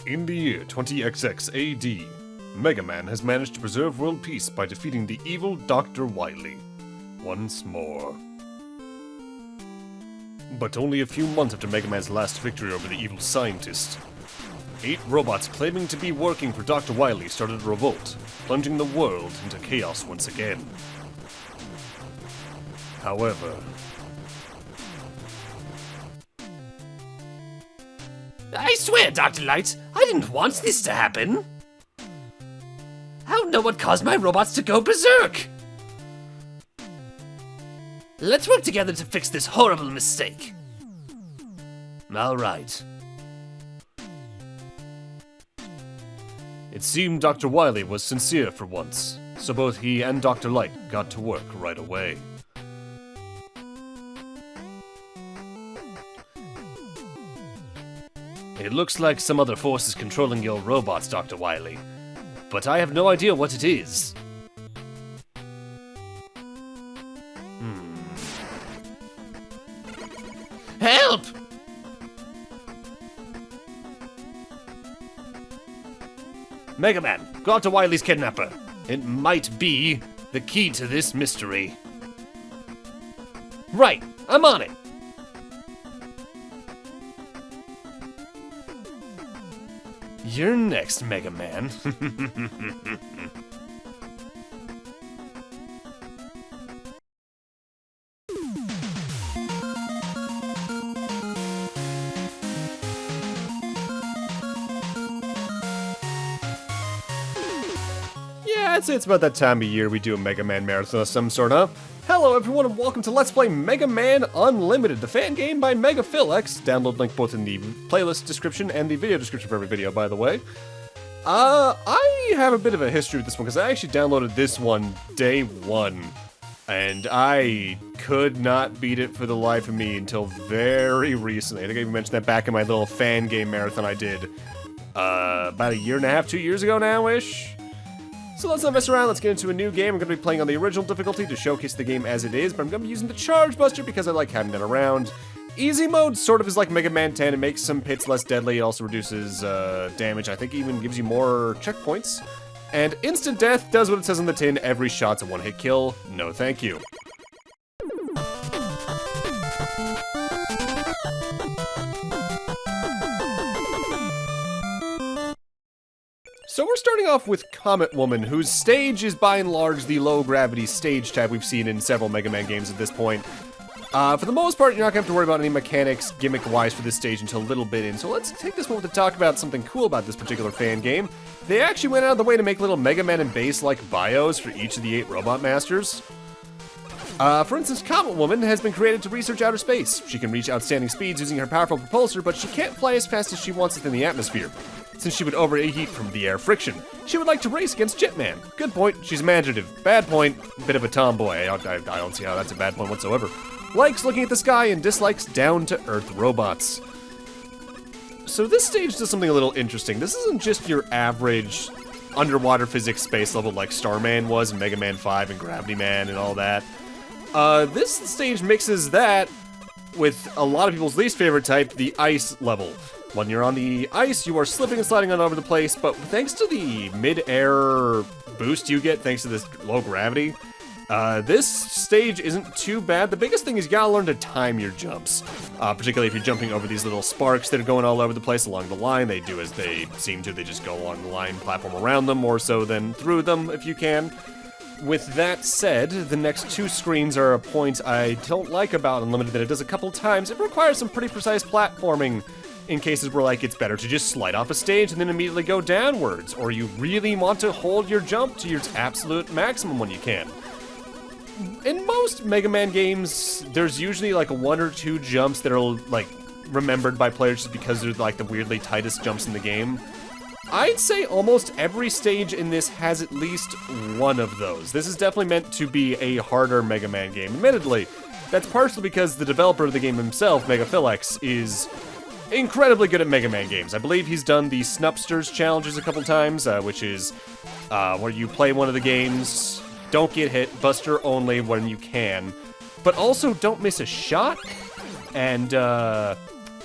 In the year 20XX AD, Megaman has managed to preserve world peace by defeating the evil Dr. Wily once more. But only a few months after Megaman's last victory over the evil scientist, 8 robots claiming to be working for Dr. Wily started a revolt, plunging the world into chaos once again. However, I swear, Dr. Light, I didn't want this to happen. I don't know what caused my robots to go berserk. Let's work together to fix this horrible mistake. All right. it seemed Dr. Wily was sincere for once, so both he and Dr. Light got to work right away. It looks like some other force is controlling your robots, Dr. Wily, but I have no idea what it is. Help! Megaman, Dr. Wily's kidnapper. It might be the key to this mystery. Right, I'm on it. You're next, Megaman. Yeah, I'd say it's about that time of year we do a Mega Man marathon of some sort, huh? Hello everyone and welcome to Let's Play Mega Man Unlimited, the fan game by MegaPhilX. Download link both in the playlist description and the video description for every video, by the way. I have a bit of a history with this one, because I actually downloaded this one day one, and I could not beat it for the life of me until very recently. I think I even mentioned that back in my little fan game marathon I did, about a year and a half, 2 years ago now-ish. So let's not mess around, let's get into a new game. I'm going to be playing on the original difficulty to showcase the game as it is, but I'm going to be using the Charge Buster because I like having that around. Easy mode sort of is like Mega Man 10, it makes some hits less deadly, it also reduces damage, I think it even gives you more checkpoints. And instant death does what it says on the tin, every shot's a one-hit kill, no thank you. So we're starting off with Cometwoman, whose stage is by and large the low-gravity stage type we've seen in several Mega Man games at this point. For the most part, you're not going to have to worry about any mechanics, gimmick-wise, for this stage until a little bit in. So let's take this moment to talk about something cool about this particular fan game. They actually went out of the way to make little Mega Man and base-like bios for each of the 8 Robot Masters. For instance, Cometwoman has been created to research outer space. She can reach outstanding speeds using her powerful propulsor, but she can't fly as fast as she wants within the atmosphere, since she would overheat from the air friction. She would like to race against Jetman. Good point, she's imaginative. Bad point, bit of a tomboy. I don't see how that's a bad point whatsoever. Likes looking at the sky and dislikes down-to-earth robots. So this stage does something a little interesting. This isn't just your average underwater physics space level like Starman was in Mega Man 5 and Gravity Man and all that. This stage mixes that with a lot of people's least favorite type, the ice level. When you're on the ice, you are slipping and sliding all over the place, but thanks to the mid-air boost you get, thanks to this low gravity, this stage isn't too bad. The biggest thing is you gotta learn to time your jumps, particularly if you're jumping over these little sparks that are going all over the place along the line. They do as they seem to, they just go along the line, platform around them, more so than through them, if you can. With that said, the next 2 screens are a point I don't like about Unlimited that it does a couple times. It requires some pretty precise platforming in cases where, like, it's better to just slide off a stage and then immediately go downwards, or you really want to hold your jump to your absolute maximum when you can. In most Mega Man games, there's usually like 1 or 2 jumps that are like remembered by players just because they're like the weirdly tightest jumps in the game. I'd say almost every stage in this has at least one of those. This is definitely meant to be a harder Mega Man game. Admittedly, that's partially because the developer of the game himself, MegaPhilX, is incredibly good at Mega Man games. I believe he's done the Snupsters challenges a couple times, which is where you play one of the games, don't get hit, buster only when you can, but also don't miss a shot, and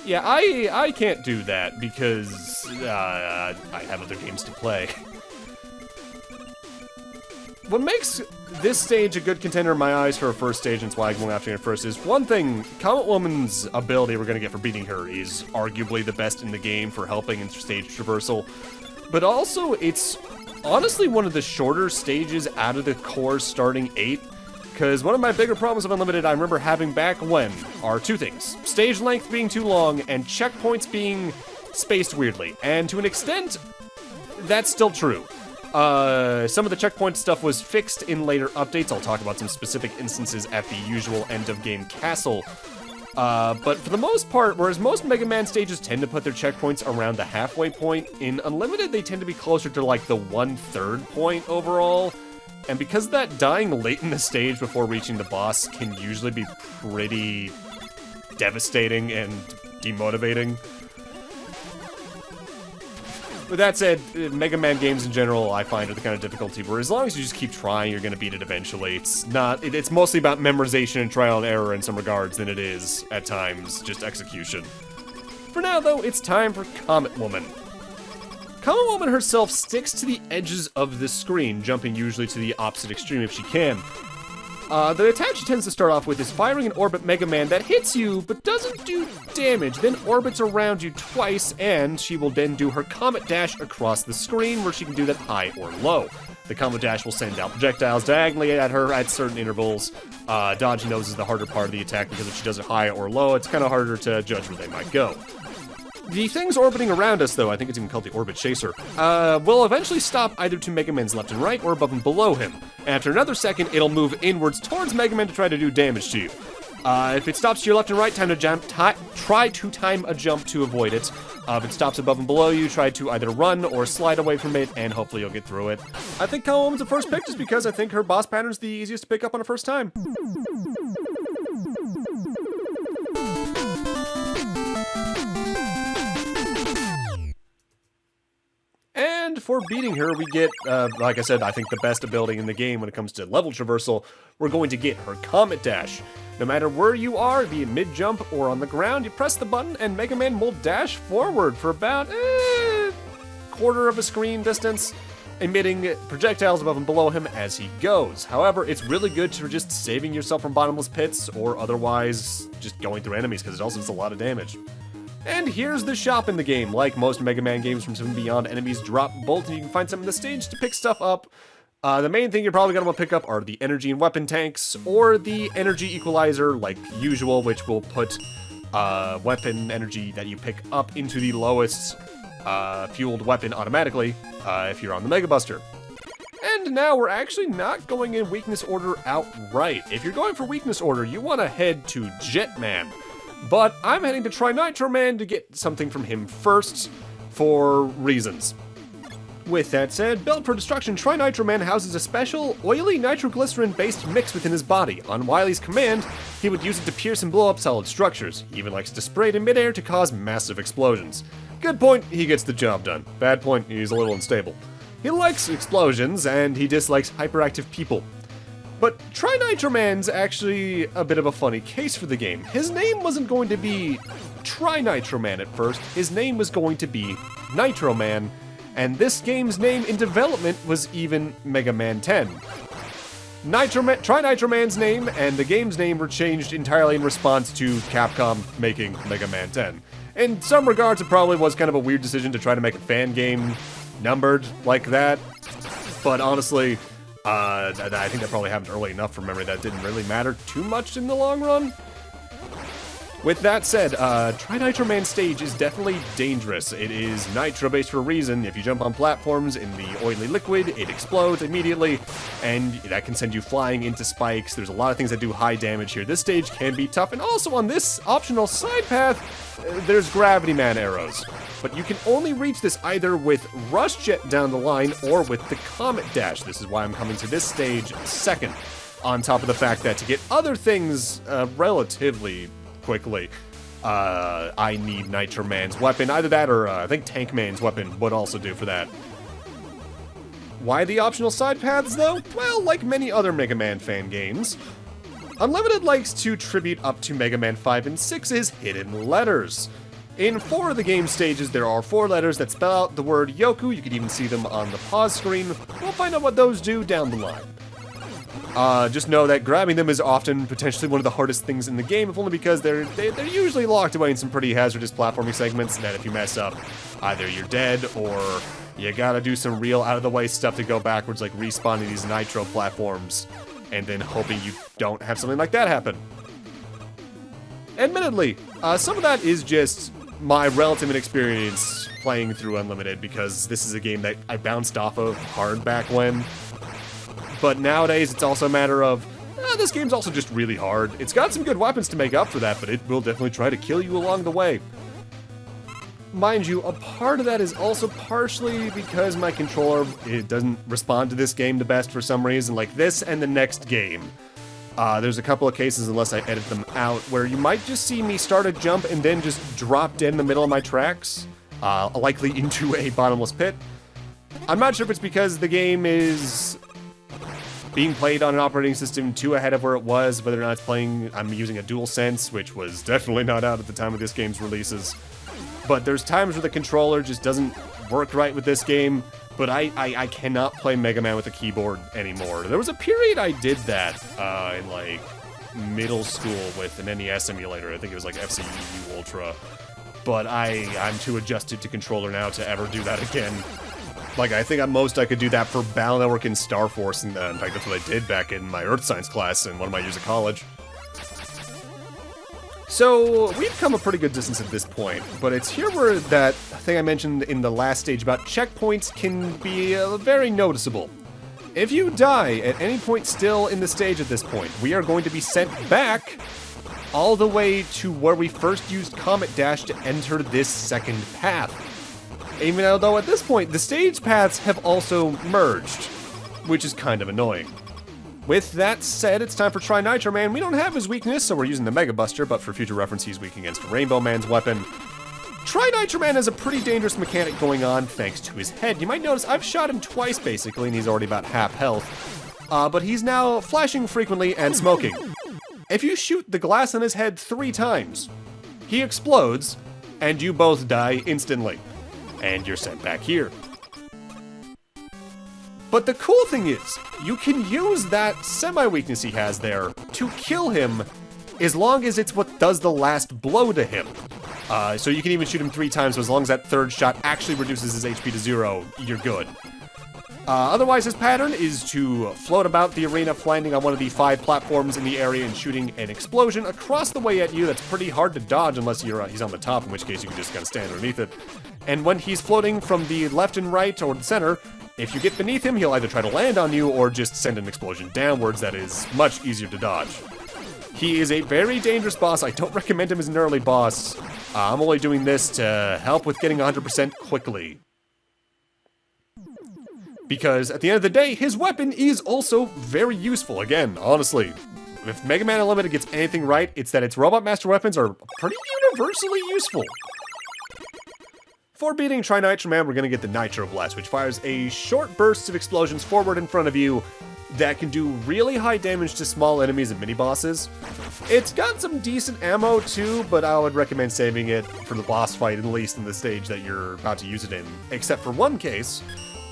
Yeah, I can't do that because I have other games to play. What makes this stage a good contender in my eyes for a first stage, and it's why I'm going after it first, is one thing, Cometwoman's ability we're going to get for beating her is arguably the best in the game for helping in stage traversal, but also it's honestly one of the shorter stages out of the core starting 8, because one of my bigger problems of Unlimited I remember having back when are two things: stage length being too long and checkpoints being spaced weirdly, and to an extent, that's still true. Some of the checkpoint stuff was fixed in later updates. I'll talk about some specific instances at the usual end-of-game castle. But for the most part, whereas most Mega Man stages tend to put their checkpoints around the halfway point, in Unlimited they tend to be closer to like the 1/3 point overall. And because of that, dying late in the stage before reaching the boss can usually be pretty devastating and demotivating. With that said, Mega Man games in general, I find, are the kind of difficulty where as long as you just keep trying, you're going to beat it eventually. It's mostly about memorization and trial and error in some regards than it is, at times, just execution. For now, though, it's time for Cometwoman. Cometwoman herself sticks to the edges of the screen, jumping usually to the opposite extreme if she can. The attack she tends to start off with is firing an orbit Mega Man that hits you, but doesn't do damage, then orbits around you twice, and she will then do her Comet Dash across the screen, where she can do that high or low. The Comet Dash will send out projectiles diagonally at her at certain intervals. Dodging those is the harder part of the attack, because if she does it high or low, it's kind of harder to judge where they might go. The things orbiting around us, though, I think it's even called the Orbit Chaser, will eventually stop either to Mega Man's left and right or above and below him. After another second, it'll move inwards towards Mega Man to try to do damage to you. If it stops to your left and right, try to time a jump to avoid it. If it stops above and below you, try to either run or slide away from it, and hopefully you'll get through it. I think Cometwoman's the first pick just because I think her boss pattern's the easiest to pick up on a first time. And for beating her, we get, like I said, I think the best ability in the game when it comes to level traversal. We're going to get her Comet Dash. No matter where you are, be it mid-jump or on the ground, you press the button and Mega Man will dash forward for about quarter of a screen distance, emitting projectiles above and below him as he goes. However, it's really good for just saving yourself from bottomless pits or otherwise just going through enemies, because it also does a lot of damage. And here's the shop in the game. Like most Mega Man games from 7 Beyond, enemies drop bolts and you can find some in the stage to pick stuff up. The main thing you're probably going to want to pick up are the energy and weapon tanks, or the energy equalizer, like usual, which will put weapon energy that you pick up into the lowest fueled weapon automatically if you're on the Mega Buster. And now we're actually not going in weakness order outright. If you're going for weakness order, you want to head to Jetman. But I'm heading to Trinitroman to get something from him first, for reasons. With that said, built for destruction, Trinitroman houses a special, oily nitroglycerin-based mix within his body. On Wily's command, he would use it to pierce and blow up solid structures. He even likes to spray it in midair to cause massive explosions. Good point, he gets the job done. Bad point, he's a little unstable. He likes explosions, and he dislikes hyperactive people. But Trinitroman's actually a bit of a funny case for the game. His name wasn't going to be Trinitroman at first, his name was going to be Nitroman, and this game's name in development was even Mega Man 10. Trinitroman's name and the game's name were changed entirely in response to Capcom making Mega Man 10. In some regards, it probably was kind of a weird decision to try to make a fan game numbered like that, but honestly, I think that probably happened early enough from memory that it didn't really matter too much in the long run. With that said, Trinitroman's stage is definitely dangerous. It is nitro-based for a reason. If you jump on platforms in the oily liquid, it explodes immediately, and that can send you flying into spikes. There's a lot of things that do high damage here. This stage can be tough, and also on this optional side path, there's Gravity Man arrows. But you can only reach this either with Rush Jet down the line or with the Comet Dash. This is why I'm coming to this stage second, on top of the fact that to get other things relatively quickly, I need Nitroman's weapon. Either that or I think Tankman's weapon would also do for that. Why the optional side paths, though? Well, like many other Mega Man fan games, Unlimited likes to tribute up to Mega Man 5 and 6's hidden letters. In 4 of the game stages, there are 4 letters that spell out the word Yoku. You can even see them on the pause screen. We'll find out what those do down the line. Just know that grabbing them is often potentially one of the hardest things in the game, if only because they're usually locked away in some pretty hazardous platforming segments, and that if you mess up, either you're dead or you gotta do some real out-of-the-way stuff to go backwards, like respawning these nitro platforms, and then hoping you don't have something like that happen. Admittedly, some of that is just my relative inexperience playing through Unlimited, because this is a game that I bounced off of hard back when. But nowadays, it's also a matter of, this game's also just really hard. It's got some good weapons to make up for that, but it will definitely try to kill you along the way. Mind you, a part of that is also partially because my controller, it doesn't respond to this game the best for some reason, like this and the next game. There's a couple of cases, unless I edit them out, where you might just see me start a jump and then just drop dead in the middle of my tracks, likely into a bottomless pit. I'm not sure if it's because the game is being played on an operating system too ahead of where it was, whether or not it's playing, I'm using a DualSense, which was definitely not out at the time of this game's releases. But there's times where the controller just doesn't work right with this game, but I cannot play Mega Man with a keyboard anymore. There was a period I did that in like middle school with an NES emulator. I think it was like FCEU Ultra. But I'm too adjusted to controller now to ever do that again. Like, I think at most I could do that for Battle Network and Star Force, and in fact that's what I did back in my Earth Science class in one of my years of college. So, we've come a pretty good distance at this point, but it's here where that thing I mentioned in the last stage about checkpoints can be very noticeable. If you die at any point still in the stage at this point, we are going to be sent back all the way to where we first used Comet Dash to enter this second path. Even though at this point, the stage paths have also merged, which is kind of annoying. With that said, it's time for Trinitroman. We don't have his weakness, so we're using the Mega Buster, but for future reference, he's weak against Rainbow Man's weapon. Trinitroman has a pretty dangerous mechanic going on thanks to his head. You might notice I've shot him twice, basically, and he's already about half health. But he's now flashing frequently and smoking. If you shoot the glass on his head 3 times, he explodes, and you both die instantly. And you're sent back here. But the cool thing is, you can use that semi-weakness he has there to kill him as long as it's what does the last blow to him. So you can even shoot him 3 times, so as long as that 3rd shot actually reduces his HP to 0, you're good. Otherwise, his pattern is to float about the arena, landing on one of the 5 platforms in the area and shooting an explosion across the way at you that's pretty hard to dodge unless he's on the top, in which case you can just kind of stand underneath it. And when he's floating from the left and right or the center, if you get beneath him, he'll either try to land on you or just send an explosion downwards that is much easier to dodge. He is a very dangerous boss. I don't recommend him as an early boss. I'm only doing this to help with getting 100% quickly. Because at the end of the day, his weapon is also very useful. Again, honestly, if Mega Man Unlimited gets anything right, it's that its Robot Master weapons are pretty universally useful. For beating Trinitroman, we're going to get the Nitro Blast, which fires a short burst of explosions forward in front of you that can do really high damage to small enemies and mini-bosses. It's got some decent ammo too, but I would recommend saving it for the boss fight, at least in the stage that you're about to use it in. Except for one case,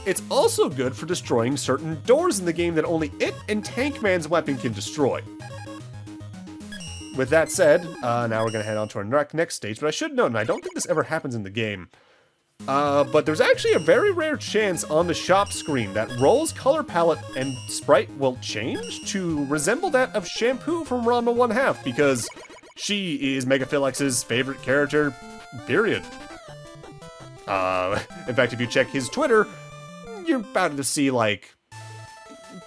it's also good for destroying certain doors in the game that only it and Tank Man's weapon can destroy. With that said, now we're going to head on to our next stage, but I should note, and I don't think this ever happens in the game, but there's actually a very rare chance on the shop screen that Roll's color palette and sprite will change to resemble that of Shampoo from Ranma 1/2, because she is Megaphylax's favorite character, period. In fact, if you check his Twitter, you're about to see, like,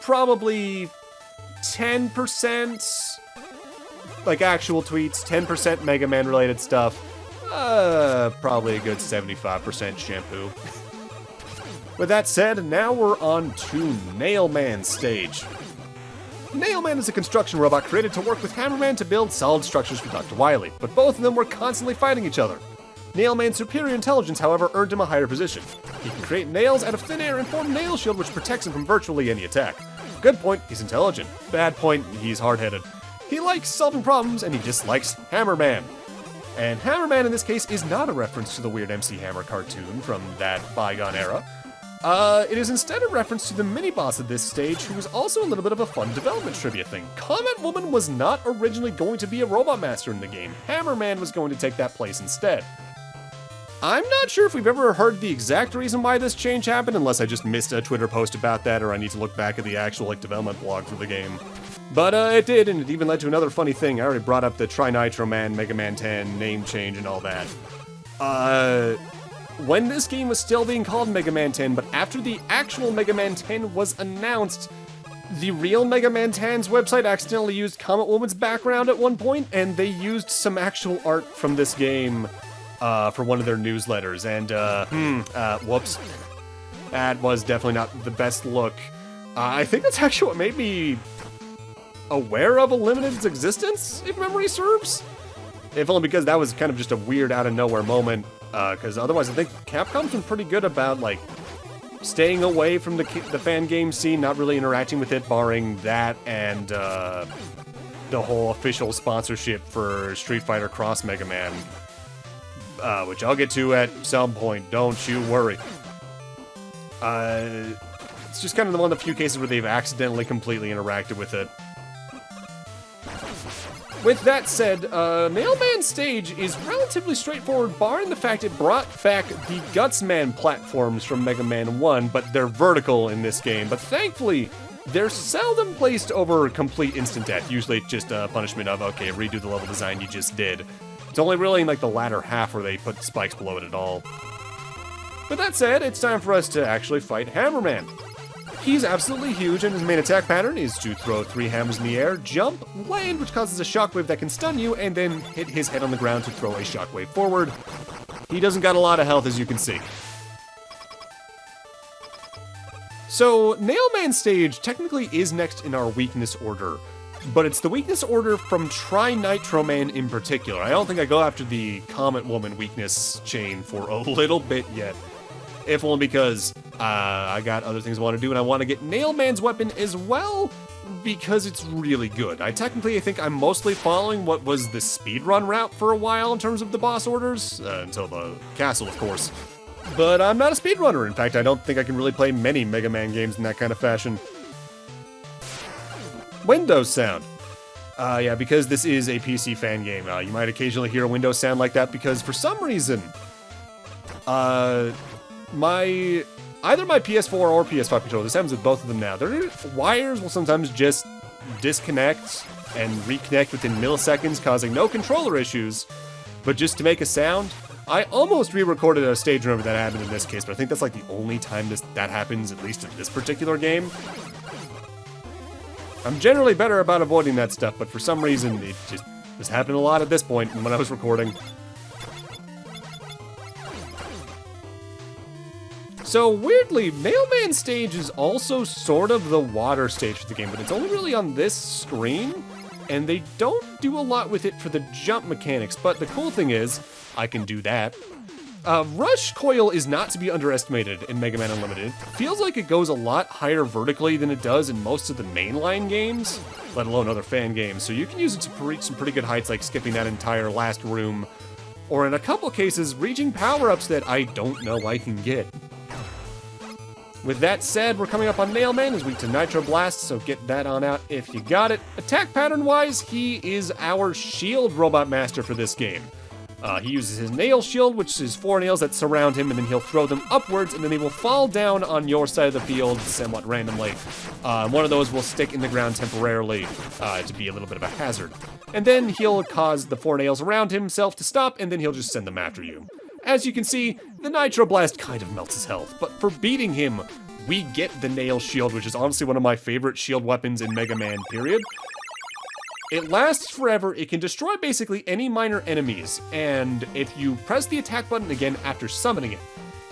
probably 10%, like, actual tweets, 10% Mega Man related stuff, probably a good 75% Shampoo. With that said, now we're on to Nailman's stage. Nailman is a construction robot created to work with Hammerman to build solid structures for Dr. Wily, but both of them were constantly fighting each other. Nailman's superior intelligence, however, earned him a higher position. He can create nails out of thin air and form a nail shield which protects him from virtually any attack. Good point, he's intelligent. Bad point, he's hard-headed. He likes solving problems, and he dislikes Hammerman. And Hammerman in this case is not a reference to the weird MC Hammer cartoon from that bygone era. It is instead a reference to the mini-boss of this stage, who was also a little bit of a fun development trivia thing. Cometwoman was not originally going to be a robot master in the game. Hammerman was going to take that place instead. I'm not sure if we've ever heard the exact reason why this change happened, unless I just missed a Twitter post about that, or I need to look back at the actual development blog for the game. But it did, and it even led to another funny thing. I already brought up the Trinitroman, Megaman 10 name change and all that. When this game was still being called Mega Man 10, but after the actual Mega Man 10 was announced, the real Mega Man 10's website accidentally used Cometwoman's background at one point, and they used some actual art from this game for one of their newsletters, and whoops. That was definitely not the best look. I think that's actually what made me aware of Eliminated's existence, if memory serves. If only because that was kind of just a weird out-of-nowhere moment. Because otherwise, I think Capcom's been pretty good about, like, staying away from the fan game scene, not really interacting with it, barring that and the whole official sponsorship for Street Fighter Cross Mega Man, which I'll get to at some point, don't you worry. It's just kind of one of the few cases where they've accidentally completely interacted with it. With that said, Nailman's stage is relatively straightforward, barring the fact it brought back the Gutsman platforms from Mega Man 1, but they're vertical in this game. But thankfully, they're seldom placed over complete instant death. Usually it's just a punishment of, okay, redo the level design you just did. It's only really in like the latter half where they put spikes below it at all. With that said, it's time for us to actually fight Hammerman. He's absolutely huge, and his main attack pattern is to throw 3 hammers in the air, jump, land, which causes a shockwave that can stun you, and then hit his head on the ground to throw a shockwave forward. He doesn't got a lot of health, as you can see. So, Nailman stage technically is next in our weakness order, but it's the weakness order from Trinitroman in particular. I don't think I go after the Cometwoman weakness chain for a little bit yet. If only because I got other things I want to do, and I want to get Nailman's weapon as well, because it's really good. I think I'm mostly following what was the speedrun route for a while in terms of the boss orders, until the castle, of course. But I'm not a speedrunner. In fact, I don't think I can really play many Mega Man games in that kind of fashion. Windows sound. Yeah, because this is a PC fan game, you might occasionally hear a Windows sound like that, because for some reason, either my PS4 or PS5 controller, this happens with both of them now, their wires will sometimes just disconnect and reconnect within milliseconds, causing no controller issues, but just to make a sound. I almost re-recorded a stage run that happened in this case, but I think that's like the only time that happens, at least in this particular game. I'm generally better about avoiding that stuff, but for some reason, it just was happening a lot at this point when I was recording. So weirdly, Nailman stage is also sort of the water stage for the game, but it's only really on this screen, and they don't do a lot with it for the jump mechanics, but the cool thing is, I can do that. Rush coil is not to be underestimated in Mega Man Unlimited. It feels like it goes a lot higher vertically than it does in most of the mainline games, let alone other fan games, so you can use it to reach some pretty good heights, like skipping that entire last room, or in a couple cases, reaching power-ups that I don't know I can get. With that said, we're coming up on Nailman, is weak to Nitro Blast, so get that on out if you got it. Attack pattern-wise, he is our shield robot master for this game. He uses his nail shield, which is 4 nails that surround him, and then he'll throw them upwards, and then they will fall down on your side of the field somewhat randomly. One of those will stick in the ground temporarily to be a little bit of a hazard. And then he'll cause the 4 nails around himself to stop, and then he'll just send them after you. As you can see, the Nitro Blast kind of melts his health, but for beating him, we get the Nail Shield, which is honestly one of my favorite shield weapons in Mega Man, period. It lasts forever, it can destroy basically any minor enemies, and if you press the attack button again after summoning it,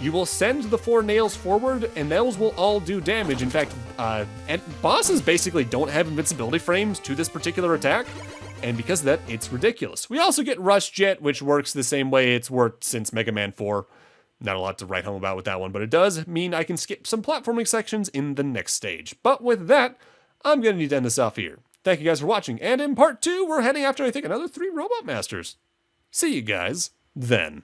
you will send the 4 nails forward, and those will all do damage. In fact, bosses basically don't have invincibility frames to this particular attack, and because of that, it's ridiculous. We also get Rush Jet, which works the same way it's worked since Mega Man 4. Not a lot to write home about with that one, but it does mean I can skip some platforming sections in the next stage. But with that, I'm going to need to end this off here. Thank you guys for watching, and in part 2, we're heading after, I think, another 3 Robot Masters. See you guys then.